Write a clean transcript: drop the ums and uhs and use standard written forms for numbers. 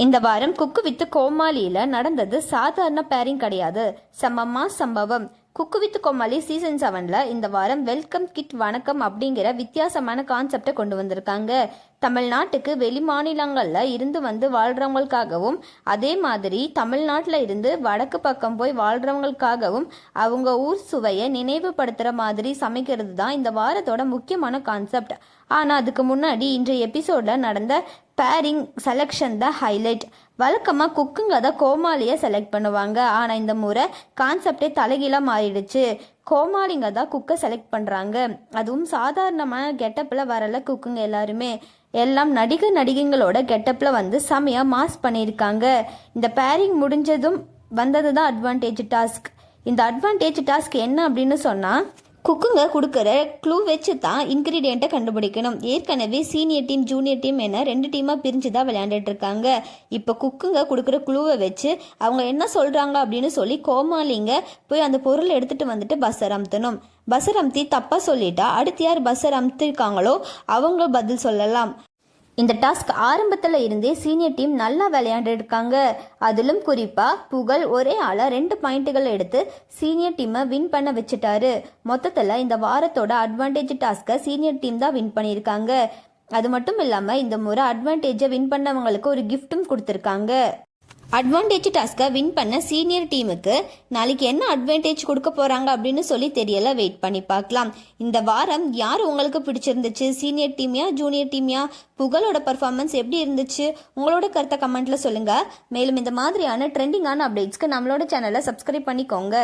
இந்த வாரம் cook with கோமாளியில நடந்தது சாதாரண பேரிங் கிடையாது, செம்ம சம்பவம். குக்கு வித் கோமாளி சீசன் 7ல இந்த வாரம் வெல்கம் கிட் வணக்கம் அப்படிங்கிற வித்தியாசமான கான்செப்டை கொண்டு வந்திருக்காங்க. தமிழ்நாட்டுக்கு வெளி மாநிலங்களில் இருந்து வந்து வாழ்கிறவங்களுக்காகவும் அதே மாதிரி தமிழ்நாட்டில் இருந்து வடக்கு பக்கம் போய் வாழ்கிறவங்களுக்காகவும் அவங்க ஊர் சுவையை நினைவுபடுத்துகிற மாதிரி சமைக்கிறது தான் இந்த வாரத்தோட முக்கியமான கான்செப்ட். ஆனால் அதுக்கு முன்னாடி இன்றைய எபிசோடில் நடந்த பேரிங் செலெக்ஷன் தான் ஹைலைட். வழக்கமாக குக்குங்க தான் கோமாளியை செலக்ட் பண்ணுவாங்க, ஆனால் இந்த முறை கான்செப்டே தலைகீழாக மாறிடுச்சு. கோமாளிங்க தான் குக்கை செலக்ட் பண்ணுறாங்க. அதுவும் சாதாரணமான கெட்டப்பில் வரல குக்குங்க எல்லாருமே. எல்லாம் நடிகைங்களோட கெட்டப்பில் வந்து செமையாக மாஸ் பண்ணியிருக்காங்க. இந்த பேரிங் முடிஞ்சதும் வந்தது தான் அட்வான்டேஜ் டாஸ்க். இந்த அட்வான்டேஜ் டாஸ்க் என்ன அப்படின்னு சொன்னால், குக்குங்க கொடுக்குற க்ளூ வச்சு தான் இன்க்ரீடியண்ட்டை கண்டுபிடிக்கணும். ஏற்கனவே சீனியர் டீம் ஜூனியர் டீம் என 2 டீமாக பிரிஞ்சு தான் விளையாண்டுட்டு இருக்காங்க. இப்போ குக்குங்க கொடுக்குற க்ளூவை வச்சு அவங்க என்ன சொல்கிறாங்க அப்படின்னு சொல்லி கோமாளிங்க போய் அந்த பொருளை எடுத்துகிட்டு வந்துட்டு பஸ்ஸர் அமுத்தணும். பஸ்ஸர் அமுத்தி தப்பாக சொல்லிட்டா அடுத்து யார் பஸ்ஸர் அமுத்திருக்காங்களோ அவங்க பதில் சொல்லலாம். இந்த டாஸ்க் ஆரம்பத்தில் இருந்தே சீனியர் டீம் நல்லா விளையாண்டுருக்காங்க. அதிலும் குறிப்பாக புகழ் ஒரே ஆளாக 2 பாயிண்ட்டுகள் எடுத்து சீனியர் டீமை வின் பண்ண வச்சுட்டாரு. மொத்தத்தில் இந்த வாரத்தோட அட்வான்டேஜ் டாஸ்க்கை சீனியர் டீம் தான் வின் பண்ணியிருக்காங்க. அது மட்டும் இல்லாமல் இந்த முறை அட்வான்டேஜை வின் பண்ணவங்களுக்கு ஒரு கிஃப்ட்டும் கொடுத்துருக்காங்க. அட்வான்டேஜ் டாஸ்க்கை வின் பண்ண சீனியர் டீமுக்கு நாளைக்கு என்ன அட்வான்டேஜ் கொடுக்க போகிறாங்க அப்படின்னு சொல்லி தெரியல, வெயிட் பண்ணி பார்க்கலாம். இந்த வாரம் யார் உங்களுக்கு பிடிச்சிருந்துச்சு? சீனியர் டீமியா ஜூனியர் டீமியா? புகழோட பர்ஃபார்மன்ஸ் எப்படி இருந்துச்சு? உங்களோட கருத்தை கமெண்ட்டில் சொல்லுங்கள். மேலும் இந்த மாதிரியான ட்ரெண்டிங்கான அப்டேட்ஸ்க்கு நம்மளோட சேனலை சப்ஸ்கிரைப் பண்ணிக்கோங்க.